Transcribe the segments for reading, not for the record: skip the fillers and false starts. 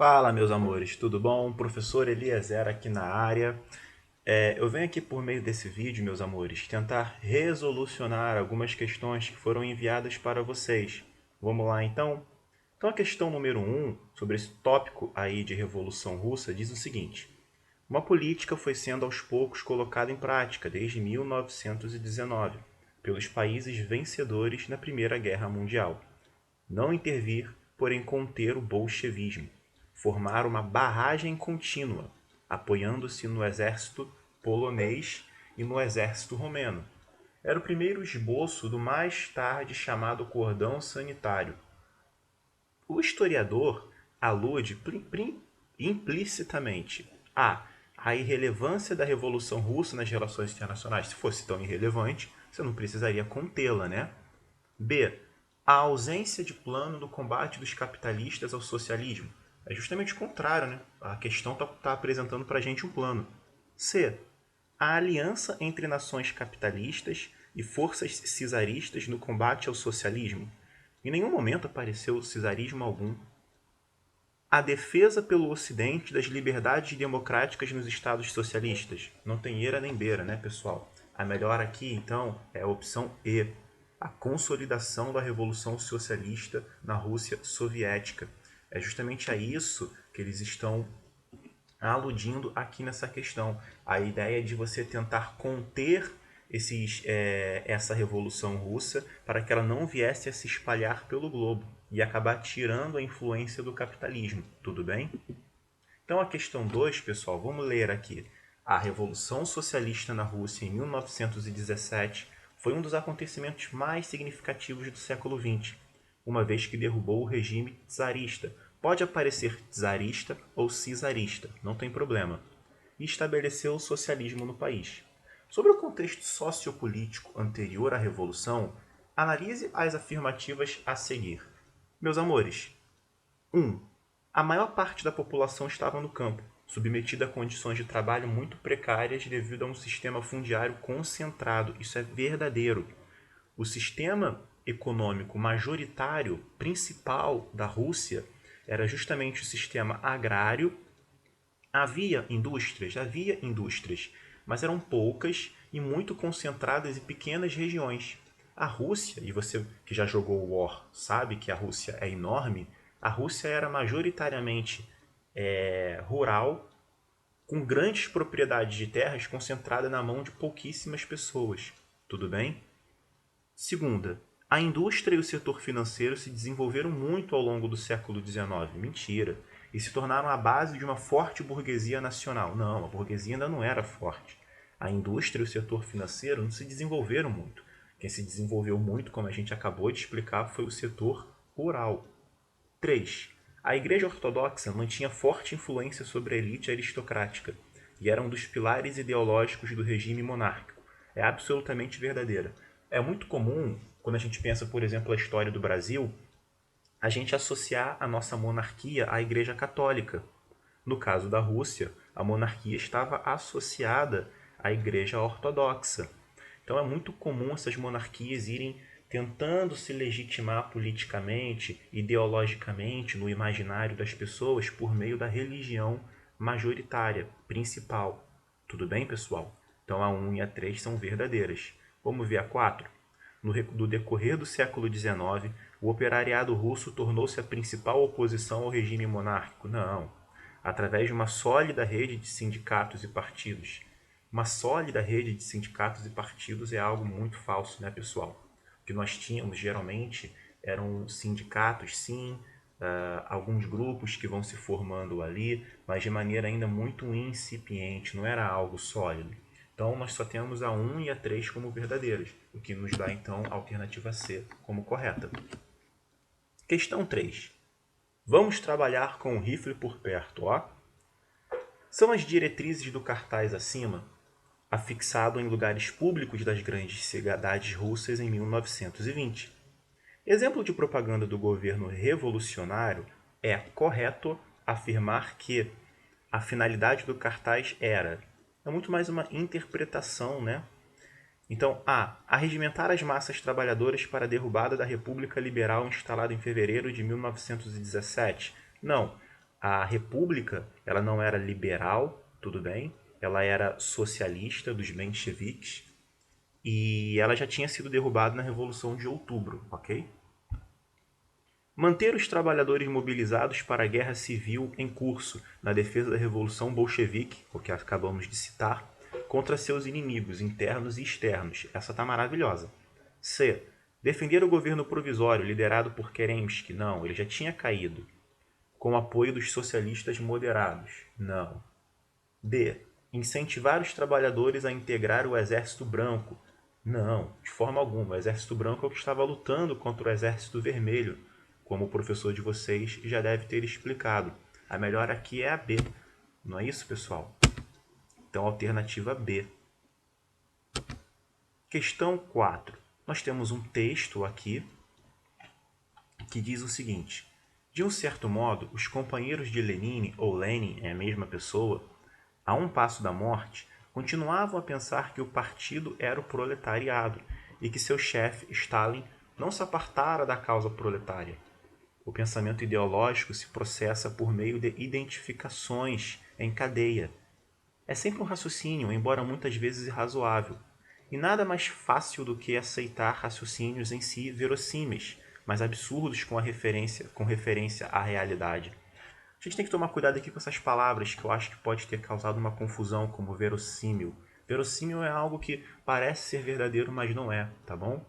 Fala, meus amores, tudo bom? Professor Eliezer aqui na área. Eu venho aqui por meio desse vídeo, meus amores, tentar resolucionar algumas questões que foram enviadas para vocês. Vamos lá, então? Então, a questão número um sobre esse tópico aí de Revolução Russa, diz o seguinte. Uma política foi sendo aos poucos colocada em prática desde 1919 pelos países vencedores na Primeira Guerra Mundial. Não intervir, porém conter o bolchevismo, formar uma barragem contínua, apoiando-se no exército polonês e no exército romeno. Era o primeiro esboço do mais tarde chamado cordão sanitário. O historiador alude implicitamente a a irrelevância da Revolução Russa nas relações internacionais. Se fosse tão irrelevante, você não precisaria contê-la, né? B. A ausência de plano do combate dos capitalistas ao socialismo. É justamente o contrário, né? A questão está apresentando para a gente um plano. C. A aliança entre nações capitalistas e forças cesaristas no combate ao socialismo. Em nenhum momento apareceu cesarismo algum. A defesa pelo Ocidente das liberdades democráticas nos estados socialistas. Não tem eira nem beira, né, pessoal? A melhor aqui, então, é a opção E. A consolidação da Revolução Socialista na Rússia Soviética. É justamente a isso que eles estão aludindo aqui nessa questão. A ideia de você tentar conter essa Revolução Russa para que ela não viesse a se espalhar pelo globo e acabar tirando a influência do capitalismo. Tudo bem? Então a questão 2, pessoal, vamos ler aqui. A Revolução Socialista na Rússia em 1917 foi um dos acontecimentos mais significativos do século XX, uma vez que derrubou o regime czarista. Pode aparecer czarista ou czarista, não tem problema. E estabeleceu o socialismo no país. Sobre o contexto sociopolítico anterior à Revolução, analise as afirmativas a seguir. Meus amores, 1. A maior parte da população estava no campo, submetida a condições de trabalho muito precárias devido a um sistema fundiário concentrado. Isso é verdadeiro. O sistema econômico majoritário principal da Rússia era justamente o sistema agrário. Havia indústrias, mas eram poucas e muito concentradas em pequenas regiões. A Rússia, e você que já jogou War sabe que a Rússia é enorme, a Rússia era majoritariamente rural, com grandes propriedades de terras concentradas na mão de pouquíssimas pessoas. Tudo bem? Segunda, a indústria e o setor financeiro se desenvolveram muito ao longo do século XIX. Mentira. E se tornaram a base de uma forte burguesia nacional. Não, a burguesia ainda não era forte. A indústria e o setor financeiro não se desenvolveram muito. Quem se desenvolveu muito, como a gente acabou de explicar, foi o setor rural. 3. A Igreja Ortodoxa mantinha forte influência sobre a elite aristocrática e era um dos pilares ideológicos do regime monárquico. É absolutamente verdadeira. É muito comum, quando a gente pensa, por exemplo, a história do Brasil, a gente associar a nossa monarquia à Igreja Católica. No caso da Rússia, a monarquia estava associada à Igreja Ortodoxa. Então é muito comum essas monarquias irem tentando se legitimar politicamente, ideologicamente, no imaginário das pessoas por meio da religião majoritária, principal. Tudo bem, pessoal? Então a 1 e a 3 são verdadeiras. Vamos ver a 4? No decorrer do século XIX, o operariado russo tornou-se a principal oposição ao regime monárquico? Não. Através de uma sólida rede de sindicatos e partidos. Uma sólida rede de sindicatos e partidos é algo muito falso, né, pessoal? O que nós tínhamos geralmente eram sindicatos, sim, alguns grupos que vão se formando ali, mas de maneira ainda muito incipiente, não era algo sólido. Então nós só temos a 1 e a 3 como verdadeiras, o que nos dá então a alternativa C como correta. Questão 3. Vamos trabalhar com o rifle por perto, ó. São as diretrizes do cartaz acima, afixado em lugares públicos das grandes cidades russas em 1920. Exemplo de propaganda do governo revolucionário, é correto afirmar que a finalidade do cartaz era. É muito mais uma interpretação, né? Então, A. Arregimentar as massas trabalhadoras para a derrubada da República Liberal instalada em fevereiro de 1917. Não. A república, ela não era liberal, tudo bem, ela era socialista dos mencheviques e ela já tinha sido derrubada na Revolução de Outubro, ok? Manter os trabalhadores mobilizados para a guerra civil em curso na defesa da Revolução Bolchevique, o que acabamos de citar, contra seus inimigos internos e externos. Essa tá maravilhosa. C. Defender o governo provisório liderado por Kerensky. Não, ele já tinha caído. Com apoio dos socialistas moderados. Não. D. Incentivar os trabalhadores a integrar o Exército Branco. Não, de forma alguma. O Exército Branco é o que estava lutando contra o Exército Vermelho, como o professor de vocês já deve ter explicado. A melhor aqui é a B. Não é isso, pessoal? Então, alternativa B. Questão 4. Nós temos um texto aqui que diz o seguinte: de um certo modo, os companheiros de Lenin, ou Lenin é a mesma pessoa, a um passo da morte, continuavam a pensar que o partido era o proletariado e que seu chefe, Stalin, não se apartara da causa proletária. O pensamento ideológico se processa por meio de identificações em cadeia. É sempre um raciocínio, embora muitas vezes irrazoável, e nada mais fácil do que aceitar raciocínios em si verossímeis, mas absurdos com referência à realidade. A gente tem que tomar cuidado aqui com essas palavras que eu acho que pode ter causado uma confusão, como verossímil. Verossímil é algo que parece ser verdadeiro, mas não é, tá bom?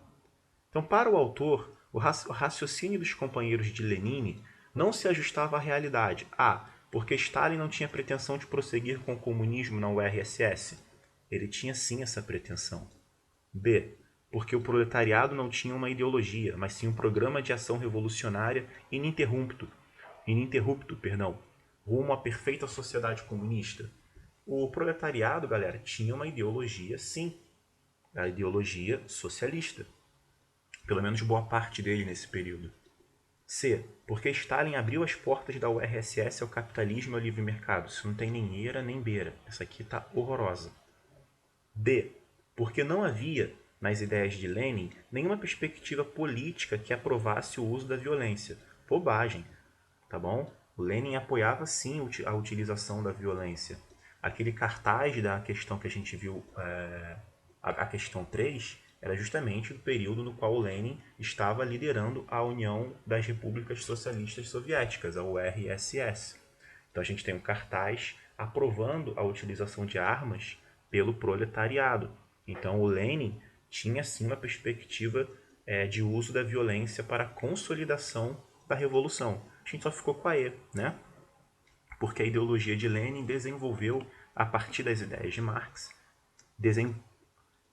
Então, para o autor, o raciocínio dos companheiros de Lenin não se ajustava à realidade. A. Porque Stalin não tinha pretensão de prosseguir com o comunismo na URSS. Ele tinha sim essa pretensão. B. Porque o proletariado não tinha uma ideologia, mas sim um programa de ação revolucionária ininterrupto, rumo à perfeita sociedade comunista. O proletariado, galera, tinha uma ideologia, sim, a ideologia socialista. Pelo menos boa parte dele nesse período. C. Porque Stalin abriu as portas da URSS ao capitalismo e ao livre mercado. Isso não tem nem eira nem beira. Essa aqui está horrorosa. D. Porque não havia, nas ideias de Lenin, nenhuma perspectiva política que aprovasse o uso da violência. Bobagem, tá bom? O Lenin apoiava sim a utilização da violência. Aquele cartaz da questão que a gente viu, a questão 3, era justamente o período no qual o Lenin estava liderando a União das Repúblicas Socialistas Soviéticas, a URSS. Então a gente tem um cartaz aprovando a utilização de armas pelo proletariado. Então o Lenin tinha sim uma perspectiva de uso da violência para a consolidação da revolução. A gente só ficou com a E, né? Porque a ideologia de Lenin desenvolveu, a partir das ideias de Marx,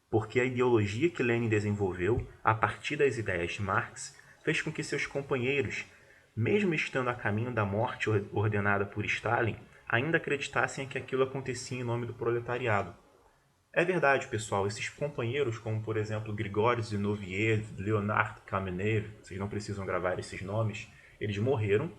porque a ideologia que Lenin desenvolveu, a partir das ideias de Marx, fez com que seus companheiros, mesmo estando a caminho da morte ordenada por Stalin, ainda acreditassem que aquilo acontecia em nome do proletariado. É verdade, pessoal, esses companheiros, como por exemplo Grigori Zinoviev, Leonard Kamenev, vocês não precisam gravar esses nomes, eles morreram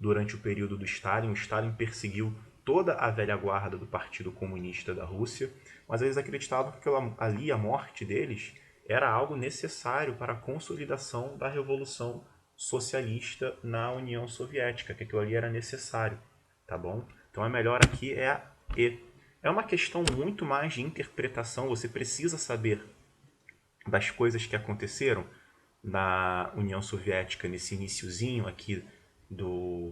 durante o período do Stalin. O Stalin perseguiu toda a velha guarda do Partido Comunista da Rússia, mas eles acreditavam que ali a morte deles era algo necessário para a consolidação da revolução socialista na União Soviética, que aquilo ali era necessário, tá bom? Então a melhor aqui é a E. É uma questão muito mais de interpretação, você precisa saber das coisas que aconteceram na União Soviética nesse iniciozinho aqui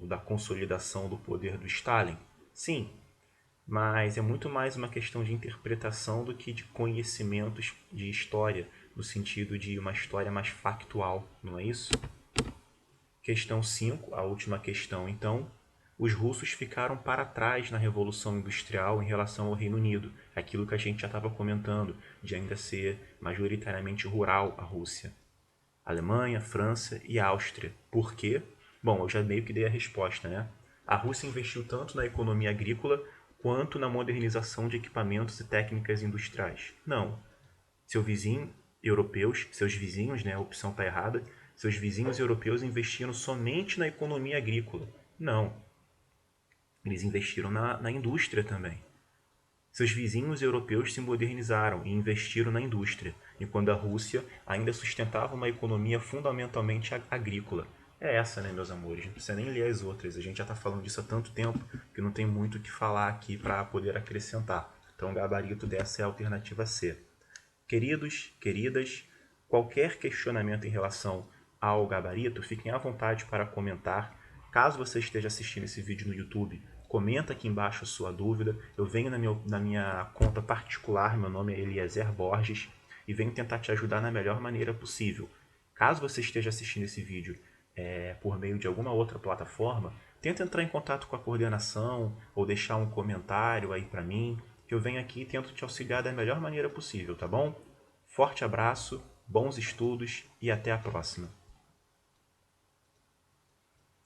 da consolidação do poder do Stalin. Sim, mas é muito mais uma questão de interpretação do que de conhecimentos de história, no sentido de uma história mais factual, não é isso? Questão 5, a última questão então. Os russos ficaram para trás na Revolução Industrial em relação ao Reino Unido, aquilo que a gente já estava comentando, de ainda ser majoritariamente rural a Rússia. Alemanha, França e Áustria. Por quê? Bom, eu já meio que dei a resposta, né? A Rússia investiu tanto na economia agrícola quanto na modernização de equipamentos e técnicas industriais. Não. Seus vizinhos, né? A opção está errada. Seus vizinhos europeus investiram somente na economia agrícola. Não. Eles investiram na indústria também. Seus vizinhos europeus se modernizaram e investiram na indústria, enquanto a Rússia ainda sustentava uma economia fundamentalmente agrícola. é essa, né, meus amores? Não precisa nem ler as outras. A gente já está falando disso há tanto tempo que não tem muito o que falar aqui para poder acrescentar. Então, o gabarito dessa é a alternativa C. Queridos, queridas, qualquer questionamento em relação ao gabarito, fiquem à vontade para comentar. Caso você esteja assistindo esse vídeo no YouTube, comenta aqui embaixo a sua dúvida. Eu venho na minha conta particular, meu nome é Eliezer Borges, e venho tentar te ajudar na melhor maneira possível. Caso você esteja assistindo esse vídeo por meio de alguma outra plataforma, tenta entrar em contato com a coordenação ou deixar um comentário aí para mim, que eu venho aqui e tento te auxiliar da melhor maneira possível, tá bom? Forte abraço, bons estudos e até a próxima.